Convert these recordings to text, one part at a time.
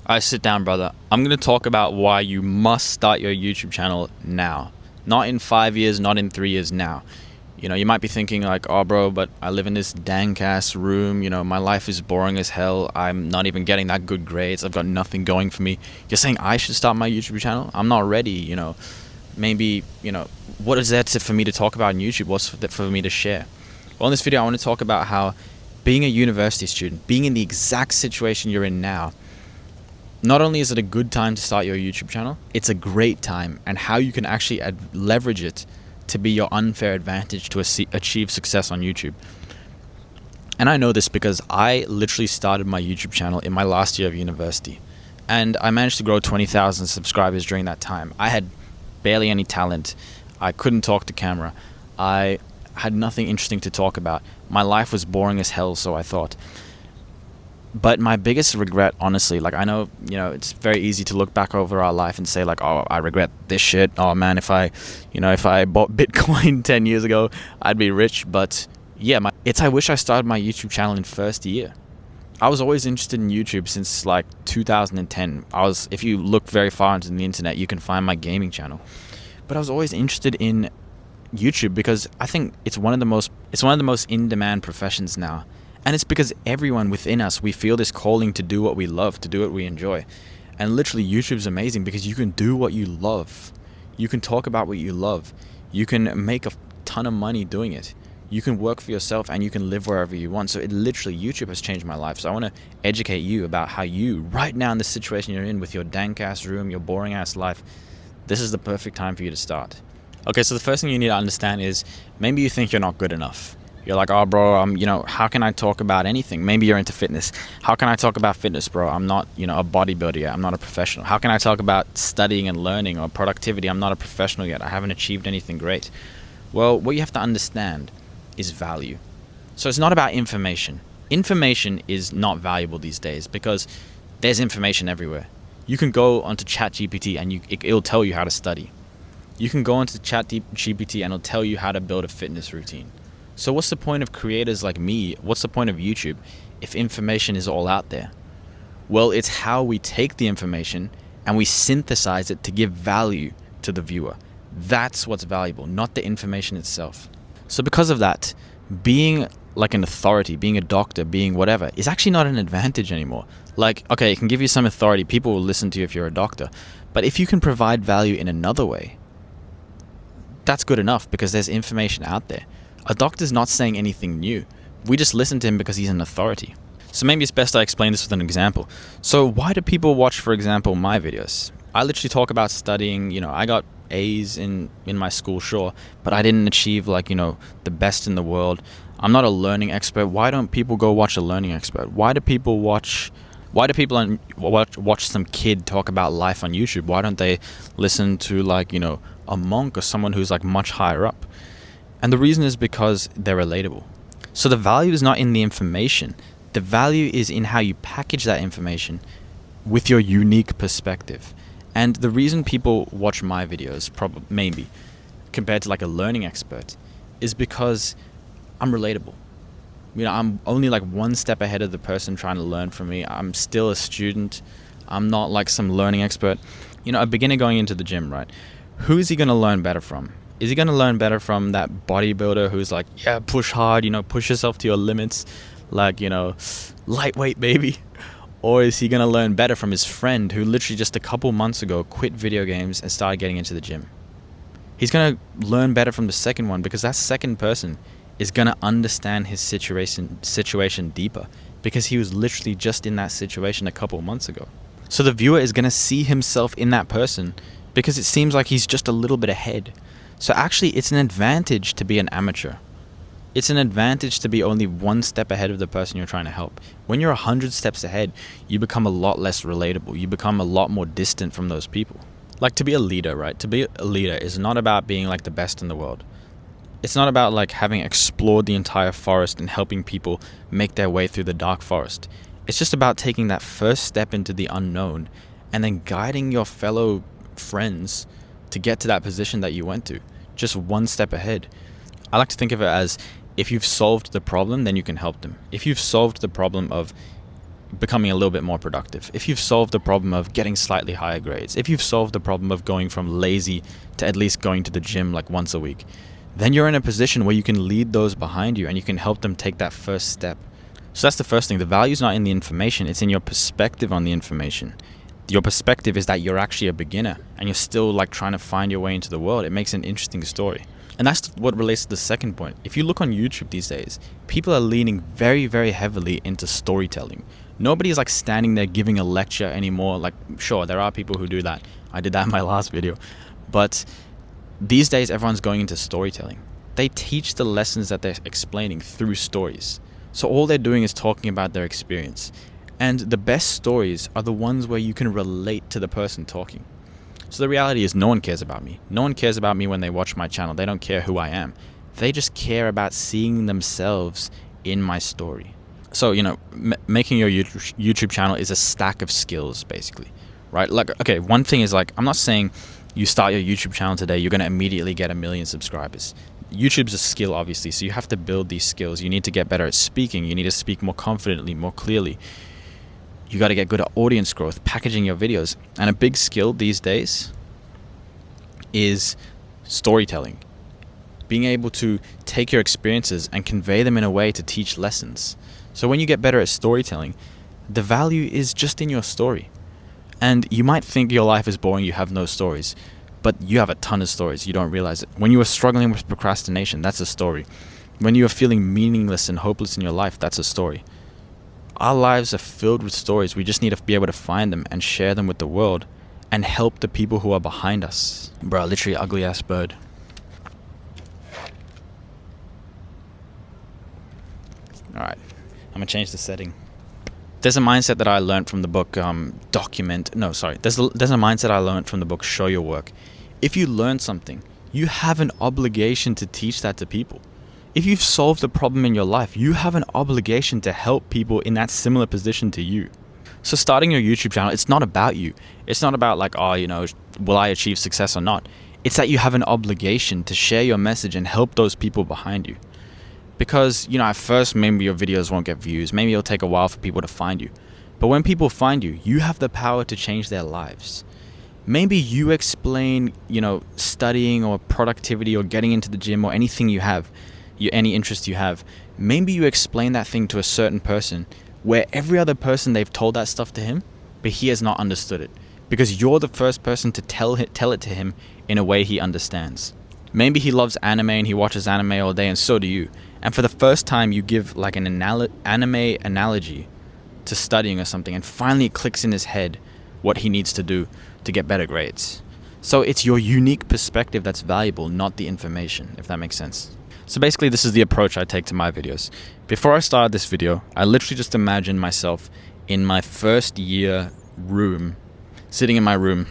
I sit down, brother. I'm going to talk about why you must start your YouTube channel now. Not in 5 years, not in 3 years, now. You might be thinking like, oh, bro, but I live in this dank ass room. My life is boring as hell. I'm not even getting that good grades. I've got nothing going for me. You're saying I should start my YouTube channel? I'm not ready. Maybe, what is there for me to talk about on YouTube? What's for me to share? Well, in this video, I want to talk about how being a university student, being in the exact situation you're in now, not only is it a good time to start your YouTube channel, it's a great time, and how you can actually leverage it to be your unfair advantage to achieve success on YouTube. And I know this because I literally started my YouTube channel in my last year of university, and I managed to grow 20,000 subscribers during that time. I had barely any talent. I couldn't talk to camera. I had nothing interesting to talk about. My life was boring as hell, so I thought. But my biggest regret, honestly, like I know, it's very easy to look back over our life and say like, oh, I regret this shit. Oh man, if I bought Bitcoin 10 years ago, I'd be rich. But yeah, I wish I started my YouTube channel in first year. I was always interested in YouTube since like 2010. If you look very far into the internet, you can find my gaming channel. But I was always interested in YouTube because I think it's one of the most in-demand professions now. And it's because everyone within us, we feel this calling to do what we love, to do what we enjoy. And literally, YouTube's amazing because you can do what you love. You can talk about what you love. You can make a ton of money doing it. You can work for yourself and you can live wherever you want. So YouTube has changed my life. So I want to educate you about how you, right now in the situation you're in with your dank ass room, your boring ass life, this is the perfect time for you to start. Okay, so the first thing you need to understand is maybe you think you're not good enough. You're like, oh, bro, how can I talk about anything? Maybe you're into fitness. How can I talk about fitness, bro? I'm not, a bodybuilder yet. I'm not a professional. How can I talk about studying and learning or productivity? I'm not a professional yet. I haven't achieved anything great. Well, what you have to understand is value. So it's not about information. Information is not valuable these days because there's information everywhere. You can go onto ChatGPT and it'll tell you how to study. You can go onto ChatGPT and it'll tell you how to build a fitness routine. So what's the point of creators like me? What's the point of YouTube if information is all out there? Well, it's how we take the information and we synthesize it to give value to the viewer. That's what's valuable, not the information itself. So because of that, being like an authority, being a doctor, being whatever, is actually not an advantage anymore. Like, okay, it can give you some authority. People will listen to you if you're a doctor. But if you can provide value in another way, that's good enough because there's information out there. A doctor's not saying anything new. We just listen to him because he's an authority. So maybe it's best I explain this with an example. So why do people watch, for example, my videos? I literally talk about studying, I got A's in my school, sure, but I didn't achieve the best in the world. I'm not a learning expert. Why don't people go watch a learning expert? Why do people watch some kid talk about life on YouTube? Why don't they listen to a monk or someone who's much higher up? And the reason is because they're relatable. So the value is not in the information. The value is in how you package that information with your unique perspective. And the reason people watch my videos, maybe, compared to a learning expert, is because I'm relatable. I'm only one step ahead of the person trying to learn from me. I'm still a student. I'm not some learning expert. A beginner going into the gym, right? Who is he going to learn better from? Is he going to learn better from that bodybuilder who's yeah, push hard, push yourself to your limits, lightweight, baby? Or is he going to learn better from his friend who literally just a couple months ago quit video games and started getting into the gym? He's going to learn better from the second one because that second person is going to understand his situation deeper because he was literally just in that situation a couple months ago. So the viewer is going to see himself in that person because it seems like he's just a little bit ahead. So actually, it's an advantage to be an amateur. It's an advantage to be only one step ahead of the person you're trying to help. When you're 100 steps ahead, you become a lot less relatable. You become a lot more distant from those people. To be a leader, right? To be a leader is not about being the best in the world. It's not about having explored the entire forest and helping people make their way through the dark forest. It's just about taking that first step into the unknown and then guiding your fellow friends to get to that position that you went to, just one step ahead. I like to think of it as if you've solved the problem, then you can help them. If you've solved the problem of becoming a little bit more productive, if you've solved the problem of getting slightly higher grades, if you've solved the problem of going from lazy to at least going to the gym like once a week, then you're in a position where you can lead those behind you and you can help them take that first step. So that's the first thing. The value is not in the information, it's in your perspective on the information. Your perspective is that you're actually a beginner and you're still like trying to find your way into the world. It makes an interesting story. And that's what relates to the second point. If you look on YouTube these days, people are leaning very, very heavily into storytelling. Nobody is like standing there giving a lecture anymore. Like, sure, there are people who do that. I did that in my last video. But these days, everyone's going into storytelling. They teach the lessons that they're explaining through stories. So all they're doing is talking about their experience. And the best stories are the ones where you can relate to the person talking. So the reality is no one cares about me. No one cares about me when they watch my channel. They don't care who I am. They just care about seeing themselves in my story. So, making your YouTube channel is a stack of skills, basically, right? Like, okay, one thing is like, I'm not saying you start your YouTube channel today, you're going to immediately get 1 million subscribers. YouTube's a skill, obviously, so you have to build these skills. You need to get better at speaking. You need to speak more confidently, more clearly. You got to get good at audience growth, packaging your videos. And a big skill these days is storytelling. Being able to take your experiences and convey them in a way to teach lessons. So when you get better at storytelling, the value is just in your story. And you might think your life is boring, you have no stories. But you have a ton of stories, you don't realize it. When you were struggling with procrastination, that's a story. When you are feeling meaningless and hopeless in your life, that's a story. Our lives are filled with stories. We just need to be able to find them and share them with the world and help the people who are behind us. Bro, literally ugly ass bird. Alright, I'm gonna change the setting. There's a mindset that I learned from the book There's a mindset I learned from the book Show Your Work. If you learn something, you have an obligation to teach that to people. If you've solved a problem in your life, you have an obligation to help people in that similar position to you. So starting your YouTube channel, it's not about you. It's not about like, will I achieve success or not? It's that you have an obligation to share your message and help those people behind you. Because, at first, maybe your videos won't get views. Maybe it'll take a while for people to find you. But when people find you, you have the power to change their lives. Maybe you explain, studying or productivity or getting into the gym or anything you have, any interest you have. Maybe you explain that thing to a certain person where every other person they've told that stuff to him, but he has not understood it. Because you're the first person to tell it to him in a way he understands. Maybe he loves anime and he watches anime all day, and so do you. And for the first time, you give like an anime analogy to studying or something, and finally it clicks in his head what he needs to do to get better grades. So it's your unique perspective that's valuable, not the information, if that makes sense. So basically, this is the approach I take to my videos. Before I started this video, I literally just imagined myself in my first year room, sitting in my room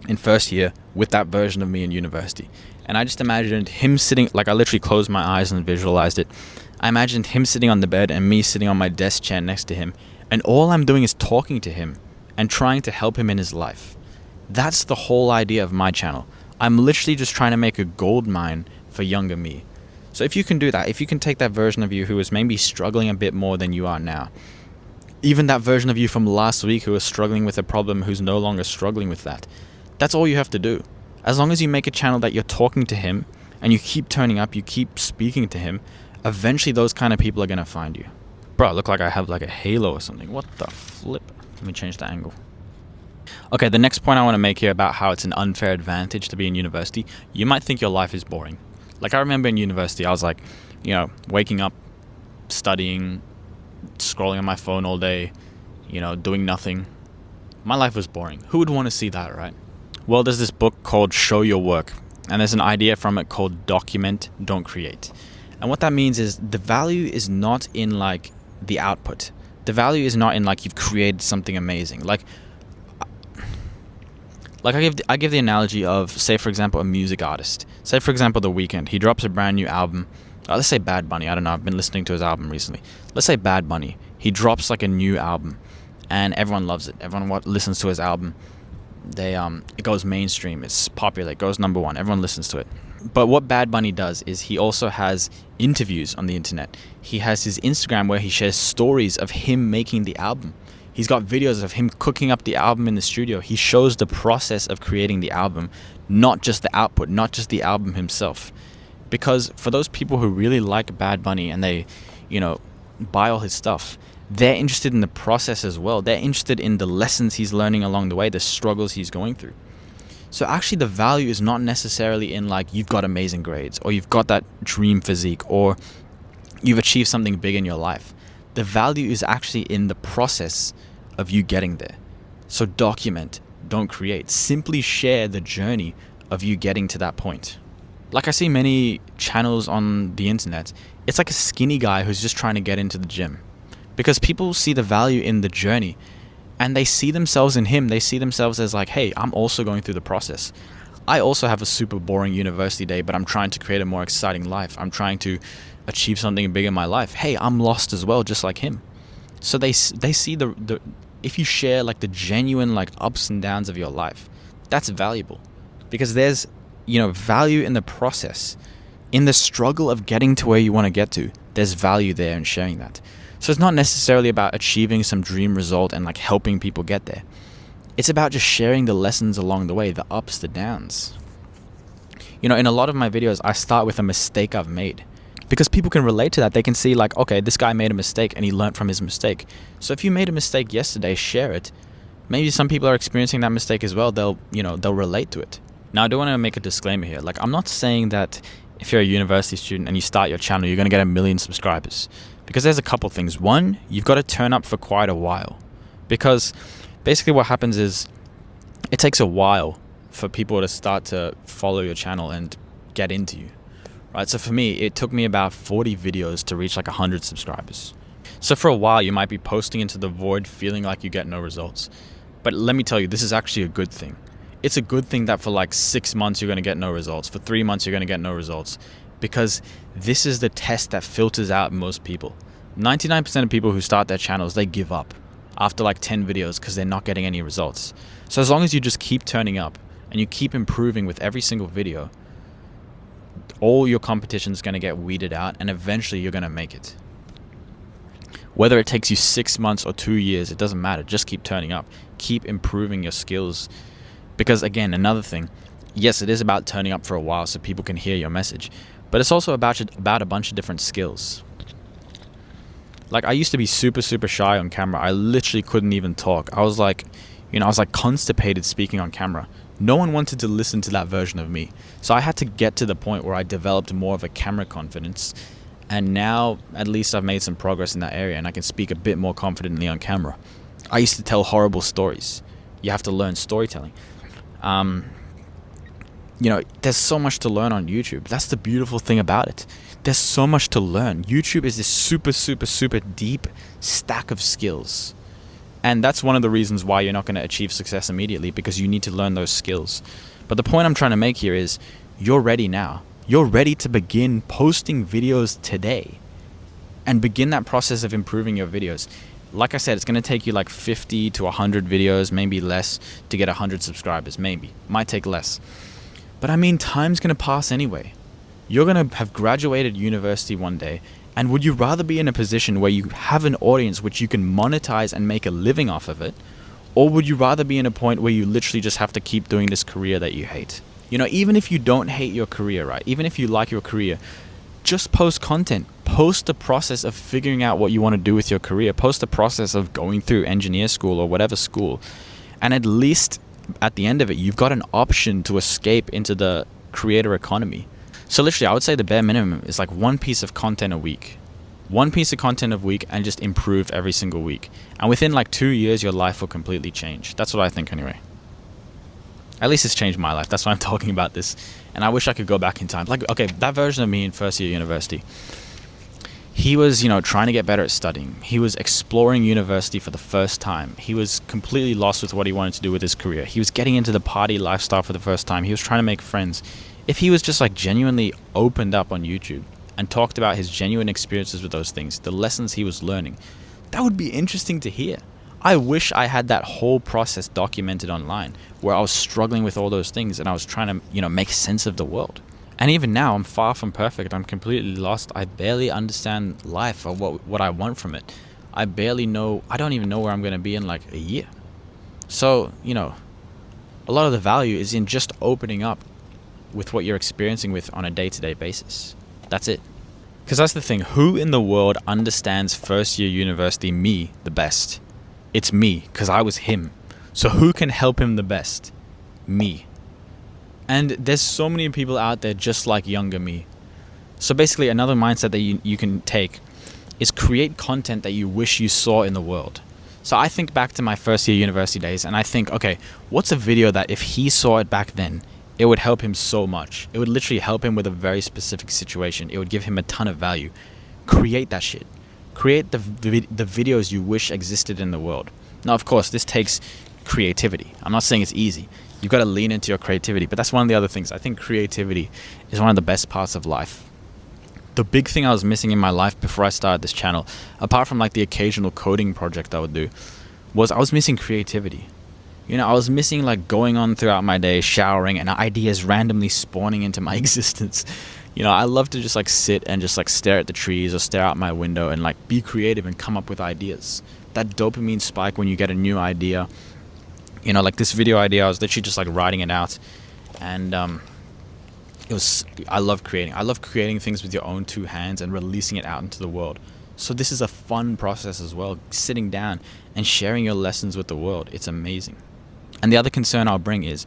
in first year with that version of me in university. And I just imagined him sitting, like I literally closed my eyes and visualized it. I imagined him sitting on the bed and me sitting on my desk chair next to him. And all I'm doing is talking to him and trying to help him in his life. That's the whole idea of my channel. I'm literally just trying to make a gold mine for younger me. So if you can do that, if you can take that version of you who is maybe struggling a bit more than you are now, even that version of you from last week who was struggling with a problem who's no longer struggling with that, that's all you have to do. As long as you make a channel that you're talking to him and you keep turning up, you keep speaking to him, eventually those kind of people are going to find you. Bro, I look like I have like a halo or something. What the flip? Let me change the angle. Okay, the next point I want to make here about how it's an unfair advantage to be in university. You might think your life is boring. Like I remember in university, I was like, waking up, studying, scrolling on my phone all day, doing nothing. My life was boring. Who would want to see that, right? Well, there's this book called Show Your Work, and there's an idea from it called document, don't create. And what that means is the value is not in like the output. The value is not in like you've created something amazing. Like I give the analogy of, say for example, a music artist. Say for example, The Weeknd. He drops a brand new album. Let's say Bad Bunny. I don't know. I've been listening to his album recently. Let's say Bad Bunny. He drops like a new album, and everyone loves it. Everyone listens to his album. It goes mainstream. It's popular. It goes number one. Everyone listens to it. But what Bad Bunny does is he also has interviews on the internet. He has his Instagram where he shares stories of him making the album. He's got videos of him cooking up the album in the studio. He shows the process of creating the album, not just the output, not just the album himself. Because for those people who really like Bad Bunny and they, buy all his stuff, they're interested in the process as well. They're interested in the lessons he's learning along the way, the struggles he's going through. So actually the value is not necessarily in like you've got amazing grades or you've got that dream physique or you've achieved something big in your life. The value is actually in the process of you getting there. So document, don't create. Simply share the journey of you getting to that point. Like I see many channels on the internet, it's like a skinny guy who's just trying to get into the gym. Because people see the value in the journey and they see themselves in him. They see themselves as like, hey, I'm also going through the process. I also have a super boring university day, but I'm trying to create a more exciting life. I'm trying to achieve something big in my life. Hey, I'm lost as well, just like him. So they see the if you share like the genuine like ups and downs of your life, that's valuable. Because there's, value in the process. In the struggle of getting to where you want to get to, there's value there in sharing that. So it's not necessarily about achieving some dream result and like helping people get there. It's about just sharing the lessons along the way, the ups, the downs. In a lot of my videos, I start with a mistake I've made. Because people can relate to that. They can see like, okay, this guy made a mistake and he learned from his mistake. So if you made a mistake yesterday, share it. Maybe some people are experiencing that mistake as well. They'll relate to it. Now, I do want to make a disclaimer here. Like, I'm not saying that if you're a university student and you start your channel, you're going to get 1 million subscribers. Because there's a couple things. One, you've got to turn up for quite a while. Because basically what happens is it takes a while for people to start to follow your channel and get into you. Right? So for me, it took me about 40 videos to reach like 100 subscribers. So for a while, you might be posting into the void, feeling like you get no results. But let me tell you, this is actually a good thing. It's a good thing that for like 6 months, you're going to get no results. For 3 months, you're going to get no results. Because this is the test that filters out most people. 99% of people who start their channels, they give up after like 10 videos because they're not getting any results. So as long as you just keep turning up and you keep improving with every single video, all your competition is going to get weeded out and eventually you're going to make it. Whether it takes you 6 months or 2 years, it doesn't matter. Just keep turning up. Keep improving your skills. Because again, another thing, yes, it is about turning up for a while so people can hear your message. But it's also about a bunch of different skills. Like I used to be super, super shy on camera. I literally couldn't even talk. I was like constipated speaking on camera. No one wanted to listen to that version of me. So I had to get to the point where I developed more of a camera confidence. And now, at least I've made some progress in that area and I can speak a bit more confidently on camera. I used to tell horrible stories. You have to learn storytelling. There's so much to learn on YouTube. That's the beautiful thing about it. There's so much to learn. YouTube is this super, super, super deep stack of skills. And that's one of the reasons why you're not going to achieve success immediately, because you need to learn those skills. But the point I'm trying to make here is you're ready now. You're ready to begin posting videos today and begin that process of improving your videos. Like I said, it's going to take you like 50 to 100 videos, maybe less, to get 100 subscribers. Maybe. Might take less. But I mean, time's going to pass anyway. You're going to have graduated university one day, and would you rather be in a position where you have an audience which you can monetize and make a living off of it? Or would you rather be in a point where you literally just have to keep doing this career that you hate? Even if you don't hate your career, right? Even if you like your career, just post content. Post the process of figuring out what you want to do with your career. Post the process of going through engineer school or whatever school. And at least at the end of it, you've got an option to escape into the creator economy. So literally, I would say the bare minimum is like one piece of content a week. One piece of content a week and just improve every single week. And within like 2 years, your life will completely change. That's what I think anyway. At least it's changed my life. That's why I'm talking about this. And I wish I could go back in time. Like, okay, that version of me in first year university, he was, trying to get better at studying. He was exploring university for the first time. He was completely lost with what he wanted to do with his career. He was getting into the party lifestyle for the first time. He was trying to make friends. If he was just like genuinely opened up on YouTube and talked about his genuine experiences with those things, the lessons he was learning, that would be interesting to hear. I wish I had that whole process documented online where I was struggling with all those things and I was trying to, make sense of the world. And even now, I'm far from perfect. I'm completely lost. I barely understand life or what I want from it. I don't even know where I'm going to be in like a year. So, a lot of the value is in just opening up with what you're experiencing with on a day-to-day basis. That's it. Because that's the thing. Who in the world understands first year university me the best? It's me, because I was him. So who can help him the best? Me. And there's so many people out there just like younger me. So basically, another mindset that you can take is create content that you wish you saw in the world. So I think back to my first year university days and I think, okay, what's a video that if he saw it back then, it would help him so much. It would literally help him with a very specific situation. It would give him a ton of value. Create that shit. Create the videos you wish existed in the world. Now, of course, this takes creativity. I'm not saying it's easy. You've got to lean into your creativity, but that's one of the other things. I think creativity is one of the best parts of life. The big thing I was missing in my life before I started this channel, apart from like the occasional coding project I would do, was I was missing creativity. I was missing like going on throughout my day, showering, and ideas randomly spawning into my existence. I love to just like sit and just like stare at the trees or stare out my window and like be creative and come up with ideas. That dopamine spike when you get a new idea. Like this video idea, I was literally just like writing it out, and I love creating. I love creating things with your own two hands and releasing it out into the world. So this is a fun process as well, sitting down and sharing your lessons with the world. It's amazing. And the other concern I'll bring is,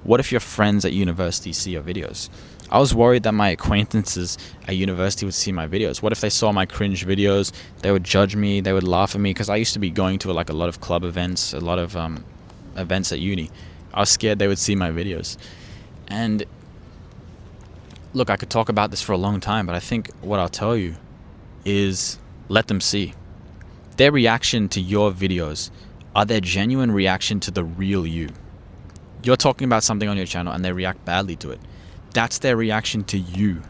what if your friends at university see your videos? I was worried that my acquaintances at university would see my videos. What if they saw my cringe videos? They would judge me, they would laugh at me, because I used to be going to like a lot of club events, a lot of events at uni. I was scared they would see my videos. And look, I could talk about this for a long time, but I think what I'll tell you is let them see. Their reaction to your videos are their genuine reaction to the real you. You're talking about something on your channel and they react badly to it. That's their reaction to you.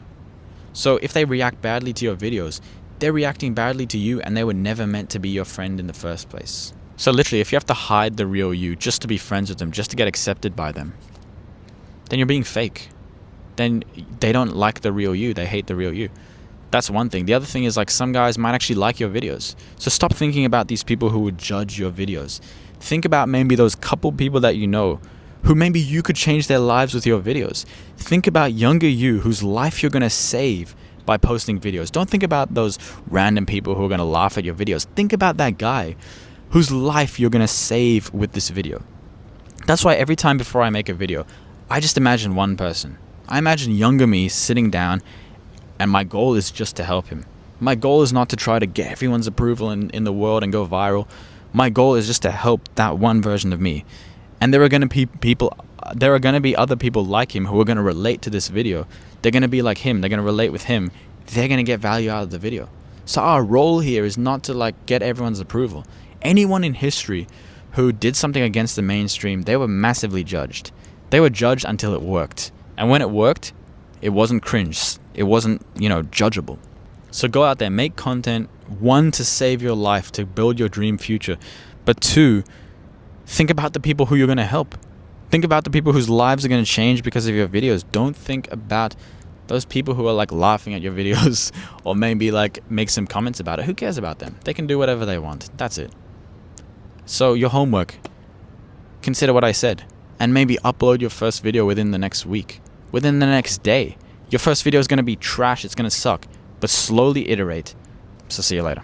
So if they react badly to your videos, they're reacting badly to you and they were never meant to be your friend in the first place. So literally, if you have to hide the real you just to be friends with them, just to get accepted by them, then you're being fake. Then they don't like the real you. They hate the real you. That's one thing. The other thing is like some guys might actually like your videos. So stop thinking about these people who would judge your videos. Think about maybe those couple people that you know who maybe you could change their lives with your videos. Think about younger you whose life you're going to save by posting videos. Don't think about those random people who are going to laugh at your videos. Think about that guy whose life you're going to save with this video. That's why every time before I make a video, I just imagine one person. I imagine younger me sitting down, and my goal is just to help him. My goal is not to try to get everyone's approval in the world and go viral. My goal is just to help that one version of me. And there are going to be other people like him who are going to relate to this video. They're going to be like him. They're going to relate with him. They're going to get value out of the video. So our role here is not to like get everyone's approval. Anyone in history who did something against the mainstream, they were massively judged. They were judged until it worked. And when it worked, it wasn't cringe. It wasn't, judgeable. So go out there, make content, one, to save your life, to build your dream future. But two, think about the people who you're going to help. Think about the people whose lives are going to change because of your videos. Don't think about those people who are like laughing at your videos or maybe like make some comments about it. Who cares about them? They can do whatever they want. That's it. So your homework, consider what I said, and maybe upload your first video within the next week, within the next day. Your first video is going to be trash. It's going to suck, but slowly iterate. So see you later.